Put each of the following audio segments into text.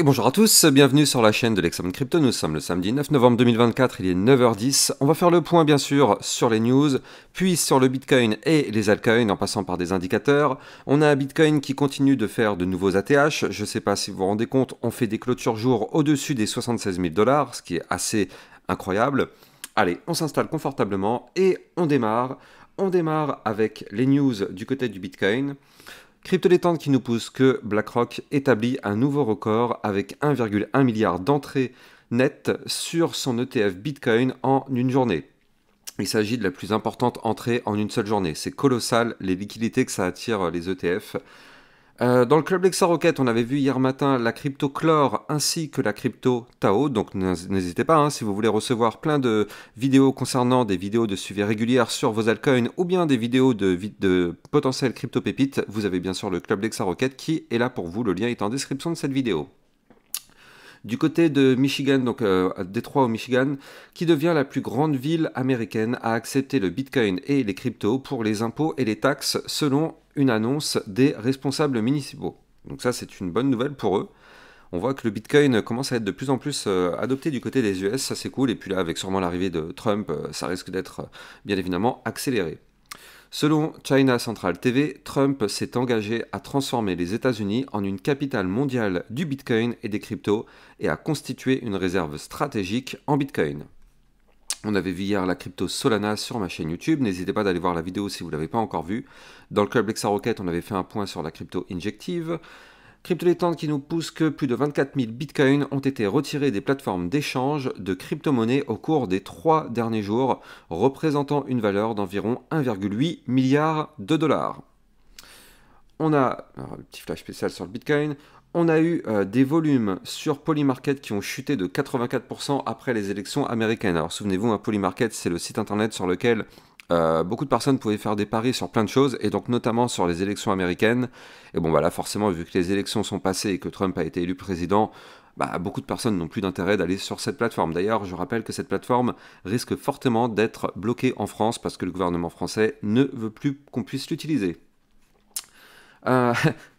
Et bonjour à tous, bienvenue sur la chaîne de l'Examen Crypto. Nous sommes le samedi 9 novembre 2024, il est 9h10. On va faire le point bien sûr sur les news, puis sur le Bitcoin et les altcoins en passant par des indicateurs. On a un Bitcoin qui continue de faire de nouveaux ATH. Je ne sais pas si vous vous rendez compte, on fait des clôtures jour au-dessus des 76 000 $, ce qui est assez incroyable. Allez, on s'installe confortablement et on démarre. On démarre avec les news du côté du Bitcoin. Crypto détente qui nous pousse que BlackRock établit un nouveau record avec 1,1 milliard d'entrées nettes sur son ETF Bitcoin en une journée. Il s'agit de la plus importante entrée en une seule journée. C'est colossal les liquidités que ça attire les ETF. Dans le club LexaRocket, on avait vu hier matin la crypto Clore ainsi que la crypto Tao. Donc n'hésitez pas, si vous voulez recevoir plein de vidéos concernant des vidéos de suivi régulières sur vos altcoins ou bien des vidéos de potentielles crypto pépites, vous avez bien sûr le club LexaRocket qui est là pour vous. Le lien est en description de cette vidéo. Du côté de Michigan, donc Détroit au Michigan, qui devient la plus grande ville américaine à accepter le Bitcoin et les cryptos pour les impôts et les taxes selon une annonce des responsables municipaux. Donc ça, c'est une bonne nouvelle pour eux. On voit que le Bitcoin commence à être de plus en plus adopté du côté des US, ça c'est cool. Et puis là, avec sûrement l'arrivée de Trump, ça risque d'être bien évidemment accéléré. Selon China Central TV, Trump s'est engagé à transformer les États-Unis en une capitale mondiale du Bitcoin et des cryptos et à constituer une réserve stratégique en Bitcoin. On avait vu hier la crypto Solana sur ma chaîne YouTube, n'hésitez pas d'aller voir la vidéo si vous ne l'avez pas encore vue. Dans le club LexaRocket, on avait fait un point sur la crypto Injective. Crypto détente qui nous pousse que plus de 24 000 bitcoins ont été retirés des plateformes d'échange de crypto-monnaies au cours des 3 derniers jours, représentant une valeur d'environ 1,8 milliard de dollars. On a, alors, le petit flash spécial sur le bitcoin, on a eu des volumes sur Polymarket qui ont chuté de 84% après les élections américaines. Alors souvenez-vous, Polymarket, c'est le site internet sur lequel beaucoup de personnes pouvaient faire des paris sur plein de choses, et donc notamment sur les élections américaines. Et bon, voilà, forcément, vu que les élections sont passées et que Trump a été élu président, beaucoup de personnes n'ont plus d'intérêt d'aller sur cette plateforme. D'ailleurs, je rappelle que cette plateforme risque fortement d'être bloquée en France parce que le gouvernement français ne veut plus qu'on puisse l'utiliser.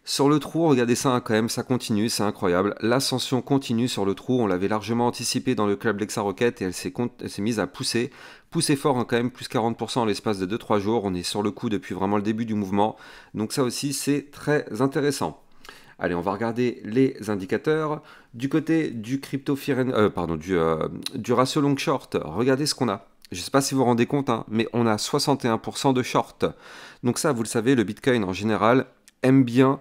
Sur le trou, regardez ça quand même, ça continue, c'est incroyable. L'ascension continue sur le trou, on l'avait largement anticipé dans le club LexaRocket et elle s'est mise à pousser. Pousser fort quand même, plus 40% en l'espace de 2-3 jours. On est sur le coup depuis vraiment le début du mouvement. Donc ça aussi, c'est très intéressant. Allez, on va regarder les indicateurs. Du côté du du ratio long short, regardez ce qu'on a. Je ne sais pas si vous vous rendez compte, mais on a 61% de short. Donc ça, vous le savez, le Bitcoin en général aime bien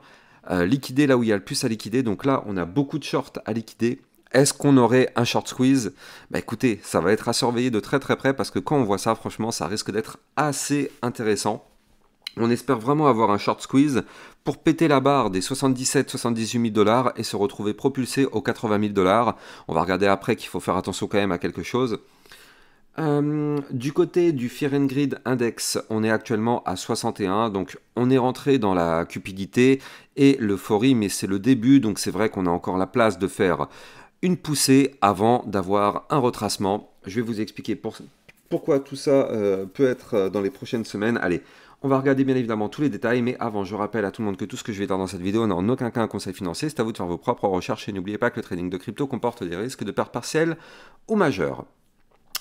liquider là où il y a le plus à liquider. Donc là, on a beaucoup de shorts à liquider. Est-ce qu'on aurait un short squeeze? Écoutez, ça va être à surveiller de très très près parce que quand on voit ça, franchement, ça risque d'être assez intéressant. On espère vraiment avoir un short squeeze pour péter la barre des 77-78 000 $ et se retrouver propulsé aux 80 000 $. On va regarder après qu'il faut faire attention quand même à quelque chose. Du côté du Fear and Greed Index, on est actuellement à 61, donc on est rentré dans la cupidité et l'euphorie, mais c'est le début, donc c'est vrai qu'on a encore la place de faire une poussée avant d'avoir un retracement. Je vais vous expliquer pourquoi tout ça peut être dans les prochaines semaines. Allez, on va regarder bien évidemment tous les détails, mais avant, je rappelle à tout le monde que tout ce que je vais dire dans cette vidéo n'a en aucun cas un conseil financier, c'est à vous de faire vos propres recherches et n'oubliez pas que le trading de crypto comporte des risques de pertes partielles ou majeures.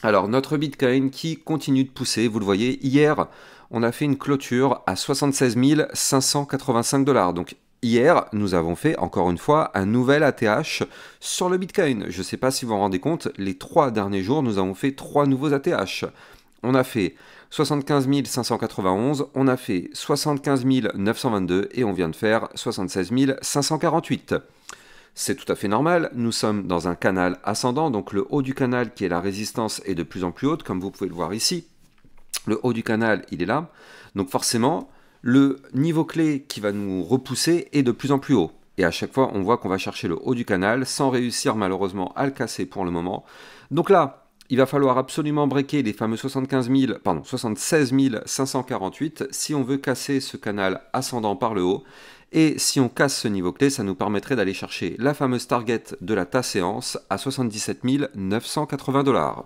Alors, notre Bitcoin qui continue de pousser, vous le voyez, hier, on a fait une clôture à 76 585 $. Donc, hier, nous avons fait, encore une fois, un nouvel ATH sur le Bitcoin. Je ne sais pas si vous vous rendez compte, les 3 derniers jours, nous avons fait 3 nouveaux ATH. On a fait 75 591, on a fait 75 922 et on vient de faire 76 548. C'est tout à fait normal, nous sommes dans un canal ascendant, donc le haut du canal qui est la résistance est de plus en plus haute, comme vous pouvez le voir ici. Le haut du canal, il est là, donc forcément, le niveau clé qui va nous repousser est de plus en plus haut. Et à chaque fois, on voit qu'on va chercher le haut du canal, sans réussir malheureusement à le casser pour le moment. Donc là, il va falloir absolument breaker les fameux 76 548 si on veut casser ce canal ascendant par le haut. Et si on casse ce niveau clé, ça nous permettrait d'aller chercher la fameuse target de la séance à 77 980 $.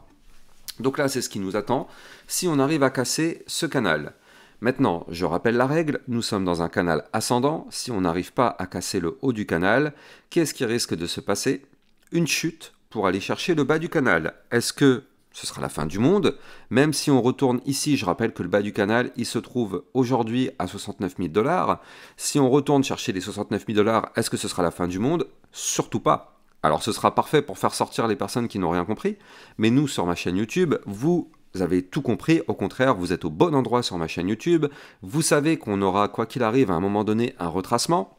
Donc là, c'est ce qui nous attend si on arrive à casser ce canal. Maintenant, je rappelle la règle, nous sommes dans un canal ascendant, si on n'arrive pas à casser le haut du canal, qu'est-ce qui risque de se passer? Une chute pour aller chercher le bas du canal. Est-ce que ce sera la fin du monde? Même si on retourne ici, je rappelle que le bas du canal, il se trouve aujourd'hui à 69 000 $. Si on retourne chercher les 69 000 $, est-ce que ce sera la fin du monde? Surtout pas. Alors ce sera parfait pour faire sortir les personnes qui n'ont rien compris, mais nous, sur ma chaîne YouTube, vous avez tout compris, au contraire, vous êtes au bon endroit sur ma chaîne YouTube, vous savez qu'on aura, quoi qu'il arrive, à un moment donné, un retracement.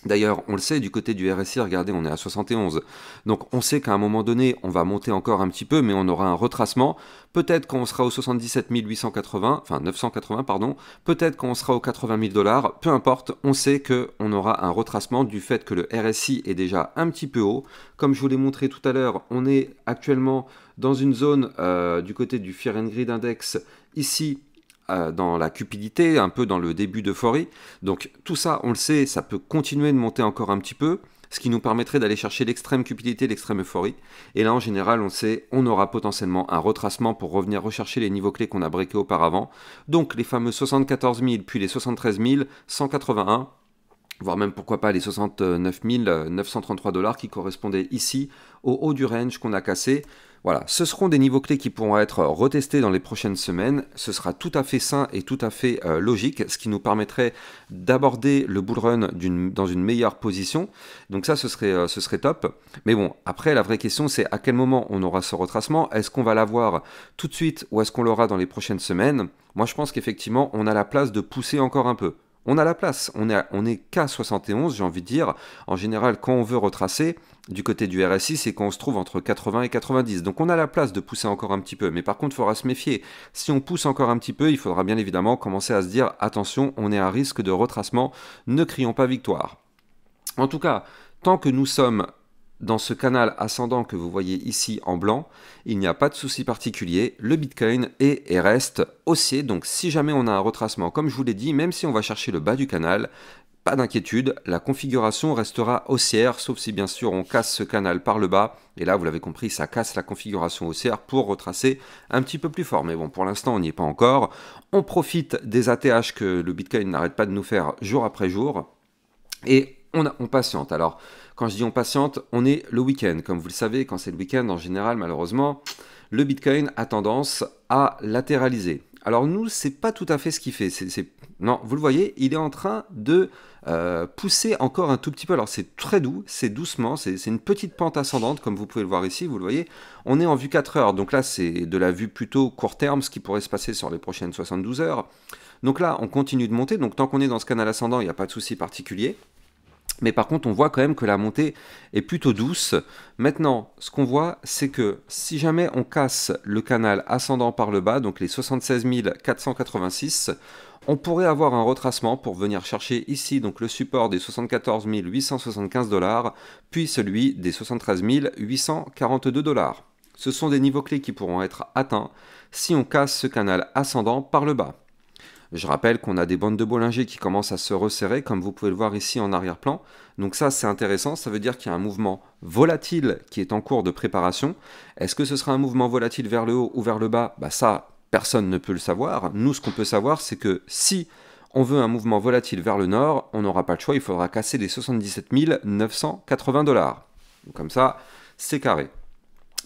D'ailleurs, on le sait, du côté du RSI, regardez, on est à 71. Donc on sait qu'à un moment donné, on va monter encore un petit peu, mais on aura un retracement. Peut-être qu'on sera au 77 880, enfin 980, pardon. Peut-être qu'on sera aux 80 000 $. Peu importe, on sait qu'on aura un retracement du fait que le RSI est déjà un petit peu haut. Comme je vous l'ai montré tout à l'heure, on est actuellement dans une zone du côté du Fear and Greed Index, ici, dans la cupidité, un peu dans le début d'euphorie. Donc tout ça, on le sait, ça peut continuer de monter encore un petit peu, ce qui nous permettrait d'aller chercher l'extrême cupidité, l'extrême euphorie. Et là, en général, on le sait, on aura potentiellement un retracement pour revenir rechercher les niveaux clés qu'on a breakés auparavant. Donc les fameux 74 000, puis les 73 181, voire même pourquoi pas les 69 933 $ qui correspondaient ici au haut du range qu'on a cassé. Voilà, ce seront des niveaux clés qui pourront être retestés dans les prochaines semaines. Ce sera tout à fait sain et tout à fait logique, ce qui nous permettrait d'aborder le bull run dans une meilleure position. Donc ça, ce serait top. Mais bon, après, la vraie question, c'est à quel moment on aura ce retracement? Est-ce qu'on va l'avoir tout de suite ou est-ce qu'on l'aura dans les prochaines semaines? Moi, je pense qu'effectivement, on a la place de pousser encore un peu. On a la place, on est qu'à 71, j'ai envie de dire. En général, quand on veut retracer, du côté du RSI, c'est quand on se trouve entre 80 et 90. Donc on a la place de pousser encore un petit peu. Mais par contre, il faudra se méfier. Si on pousse encore un petit peu, il faudra bien évidemment commencer à se dire, attention, on est à risque de retracement, ne crions pas victoire. En tout cas, tant que nous sommes dans ce canal ascendant que vous voyez ici en blanc, il n'y a pas de souci particulier, le Bitcoin est et reste haussier, donc si jamais on a un retracement, comme je vous l'ai dit, même si on va chercher le bas du canal, pas d'inquiétude, la configuration restera haussière, sauf si bien sûr on casse ce canal par le bas, et là vous l'avez compris, ça casse la configuration haussière pour retracer un petit peu plus fort, mais bon pour l'instant on n'y est pas encore, on profite des ATH que le Bitcoin n'arrête pas de nous faire jour après jour, et on patiente. Alors, quand je dis on patiente, on est le week-end. Comme vous le savez, quand c'est le week-end, en général, malheureusement, le Bitcoin a tendance à latéraliser. Alors nous, c'est pas tout à fait ce qu'il fait. Non, vous le voyez, il est en train de pousser encore un tout petit peu. Alors c'est très doux, c'est doucement, c'est une petite pente ascendante, comme vous pouvez le voir ici, vous le voyez. On est en vue 4 heures, donc là c'est de la vue plutôt court terme, ce qui pourrait se passer sur les prochaines 72 heures. Donc là, on continue de monter, donc tant qu'on est dans ce canal ascendant, il n'y a pas de souci particulier. Mais par contre, on voit quand même que la montée est plutôt douce. Maintenant, ce qu'on voit, c'est que si jamais on casse le canal ascendant par le bas, donc les 76 486, on pourrait avoir un retracement pour venir chercher ici donc le support des 74 875 $, puis celui des 73 842 $. Ce sont des niveaux clés qui pourront être atteints si on casse ce canal ascendant par le bas. Je rappelle qu'on a des bandes de Bollinger qui commencent à se resserrer, comme vous pouvez le voir ici en arrière-plan. Donc ça, c'est intéressant, ça veut dire qu'il y a un mouvement volatile qui est en cours de préparation. Est-ce que ce sera un mouvement volatile vers le haut ou vers le bas? Ça, personne ne peut le savoir. Nous, ce qu'on peut savoir, c'est que si on veut un mouvement volatile vers le nord, on n'aura pas le choix, il faudra casser les 77 980 $. Donc comme ça, c'est carré.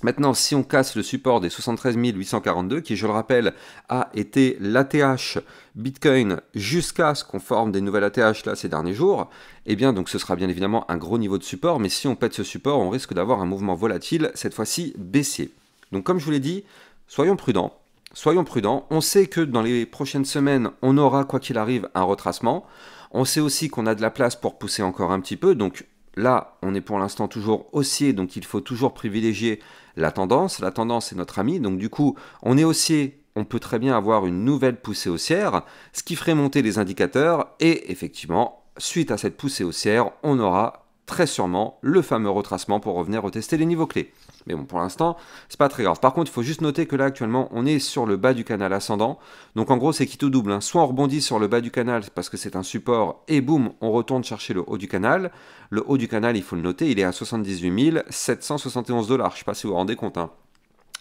Maintenant, si on casse le support des 73 842, qui, je le rappelle, a été l'ATH Bitcoin jusqu'à ce qu'on forme des nouvelles ATH là ces derniers jours, eh bien, donc ce sera bien évidemment un gros niveau de support, mais si on pète ce support, on risque d'avoir un mouvement volatile, cette fois-ci baissier. Donc, comme je vous l'ai dit, soyons prudents. Soyons prudents. On sait que dans les prochaines semaines, on aura, quoi qu'il arrive, un retracement. On sait aussi qu'on a de la place pour pousser encore un petit peu, donc là, on est pour l'instant toujours haussier, donc il faut toujours privilégier la tendance. La tendance est notre ami, donc du coup, on est haussier, on peut très bien avoir une nouvelle poussée haussière, ce qui ferait monter les indicateurs, et effectivement, suite à cette poussée haussière, on aura très sûrement le fameux retracement pour revenir retester les niveaux clés. Mais bon, pour l'instant, c'est pas très grave. Par contre, il faut juste noter que là, actuellement, on est sur le bas du canal ascendant. Donc, en gros, c'est qui tout double, hein. Soit on rebondit sur le bas du canal parce que c'est un support et boum, on retourne chercher le haut du canal. Le haut du canal, il faut le noter, il est à 78 771 $. Je ne sais pas si vous vous rendez compte, hein.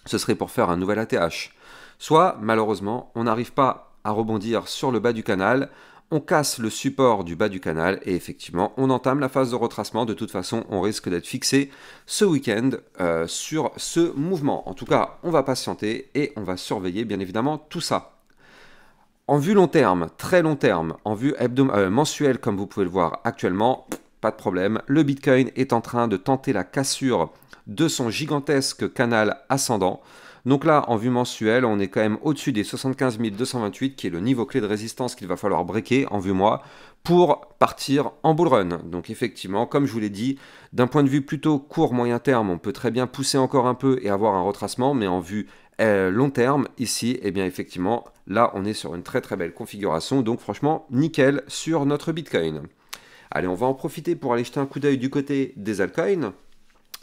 Ce serait pour faire un nouvel ATH. Soit, malheureusement, on n'arrive pas à rebondir sur le bas du canal. On casse le support du bas du canal et effectivement, on entame la phase de retracement. De toute façon, on risque d'être fixé ce week-end sur ce mouvement. En tout cas, on va patienter et on va surveiller bien évidemment tout ça. En vue long terme, très long terme, en vue mensuelle comme vous pouvez le voir actuellement, pas de problème. Le Bitcoin est en train de tenter la cassure de son gigantesque canal ascendant. Donc là, en vue mensuelle, on est quand même au-dessus des 75 228, qui est le niveau clé de résistance qu'il va falloir breaker en vue mois pour partir en bull run. Donc effectivement, comme je vous l'ai dit, d'un point de vue plutôt court-moyen terme, on peut très bien pousser encore un peu et avoir un retracement, mais en vue long terme, ici, eh bien effectivement, là, on est sur une très très belle configuration. Donc franchement, nickel sur notre Bitcoin. Allez, on va en profiter pour aller jeter un coup d'œil du côté des altcoins.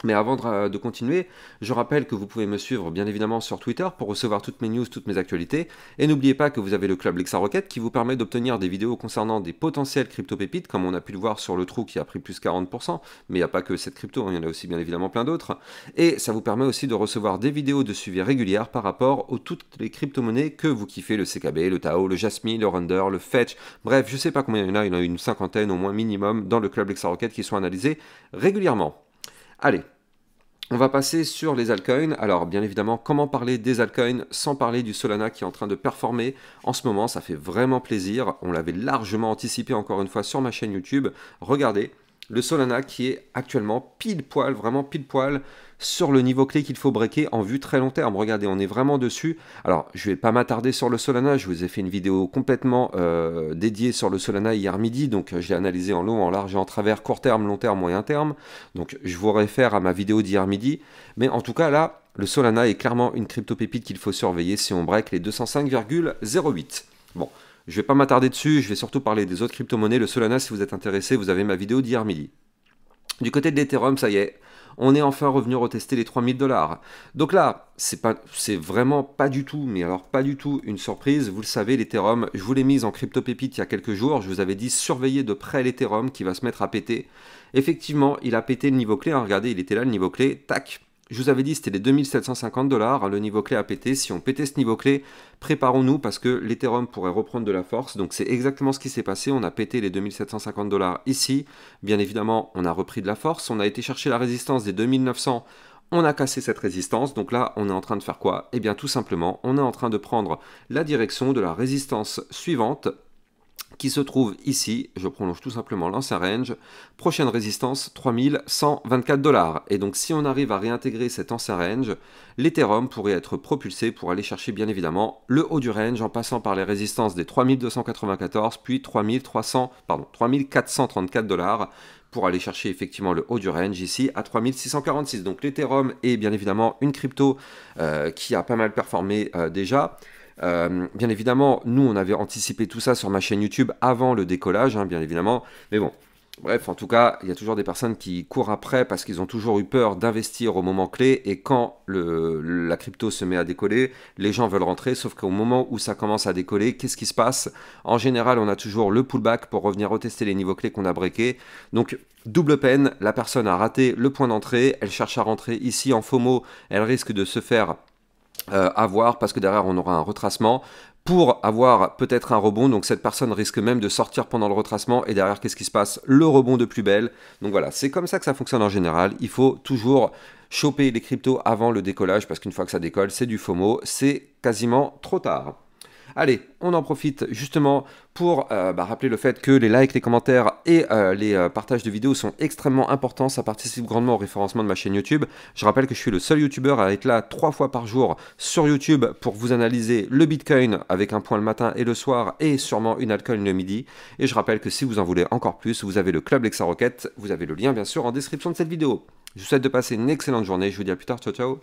Mais avant de continuer, je rappelle que vous pouvez me suivre bien évidemment sur Twitter pour recevoir toutes mes news, toutes mes actualités. Et n'oubliez pas que vous avez le club LexaRocket qui vous permet d'obtenir des vidéos concernant des potentielles crypto-pépites, comme on a pu le voir sur le trou qui a pris plus 40%. Mais il n'y a pas que cette crypto, il y en a aussi bien évidemment plein d'autres. Et ça vous permet aussi de recevoir des vidéos de suivi régulières par rapport aux toutes les crypto-monnaies que vous kiffez, le CKB, le Tao, le Jasmine, le Render, le Fetch. Bref, je ne sais pas combien il y en a une cinquantaine au moins minimum dans le club LexaRocket qui sont analysés régulièrement. Allez, on va passer sur les altcoins. Alors bien évidemment, comment parler des altcoins sans parler du Solana qui est en train de performer en ce moment, ça fait vraiment plaisir. On l'avait largement anticipé encore une fois sur ma chaîne YouTube. Regardez, le Solana qui est actuellement pile poil, vraiment pile poil sur le niveau clé qu'il faut breaker en vue très long terme. Regardez, on est vraiment dessus. Alors, je ne vais pas m'attarder sur le Solana. Je vous ai fait une vidéo complètement dédiée sur le Solana hier midi. Donc, je l'ai analysé en long, en large et en travers, court terme, long terme, moyen terme. Donc, je vous réfère à ma vidéo d'hier midi. Mais en tout cas, là, le Solana est clairement une crypto-pépite qu'il faut surveiller si on break les 205,08. Bon, je ne vais pas m'attarder dessus. Je vais surtout parler des autres crypto-monnaies. Le Solana, si vous êtes intéressé, vous avez ma vidéo d'hier midi. Du côté de l'Ethereum, ça y est, on est enfin revenu retester les 3000 $. Donc là, c'est vraiment pas du tout, mais alors pas du tout une surprise. Vous le savez, l'Ethereum, je vous l'ai mise en crypto-pépite il y a quelques jours. Je vous avais dit surveiller de près l'Ethereum qui va se mettre à péter. Effectivement, il a pété le niveau clé. Hein, regardez, il était là, le niveau clé. Tac. Je vous avais dit c'était les 2750 $, le niveau clé a pété. Si on pétait ce niveau clé, préparons-nous parce que l'Ethereum pourrait reprendre de la force. Donc c'est exactement ce qui s'est passé. On a pété les 2750 $ ici. Bien évidemment, on a repris de la force. On a été chercher la résistance des 2900. On a cassé cette résistance. Donc là, on est en train de faire quoi? Eh bien tout simplement, on est en train de prendre la direction de la résistance suivante, qui se trouve ici, je prolonge tout simplement l'ancien range, prochaine résistance 3124 $. Et donc si on arrive à réintégrer cet ancien range, l'Ethereum pourrait être propulsé pour aller chercher bien évidemment le haut du range en passant par les résistances des 3294 puis 3434 $ pour aller chercher effectivement le haut du range ici à 3646. Donc l'Ethereum est bien évidemment une crypto qui a pas mal performé déjà. Bien évidemment, nous on avait anticipé tout ça sur ma chaîne YouTube avant le décollage, hein, bien évidemment, mais bon, bref, en tout cas, il y a toujours des personnes qui courent après parce qu'ils ont toujours eu peur d'investir au moment clé, et quand la crypto se met à décoller, les gens veulent rentrer, sauf qu'au moment où ça commence à décoller, qu'est-ce qui se passe? En général, on a toujours le pullback pour revenir retester les niveaux clés qu'on a breakés, donc double peine, la personne a raté le point d'entrée, elle cherche à rentrer ici en FOMO, elle risque de se faire avoir parce que derrière on aura un retracement pour avoir peut-être un rebond, donc cette personne risque même de sortir pendant le retracement et derrière qu'est-ce qui se passe? Le rebond de plus belle. Donc voilà, c'est comme ça que ça fonctionne en général. Il faut toujours choper les cryptos avant le décollage parce qu'une fois que ça décolle, c'est du FOMO, c'est quasiment trop tard. Allez, on en profite justement pour rappeler le fait que les likes, les commentaires et les partages de vidéos sont extrêmement importants. Ça participe grandement au référencement de ma chaîne YouTube. Je rappelle que je suis le seul YouTuber à être là 3 fois par jour sur YouTube pour vous analyser le Bitcoin avec un point le matin et le soir et sûrement une altcoin le midi. Et je rappelle que si vous en voulez encore plus, vous avez le club LexaRocket. Vous avez le lien bien sûr en description de cette vidéo. Je vous souhaite de passer une excellente journée. Je vous dis à plus tard. Ciao, ciao.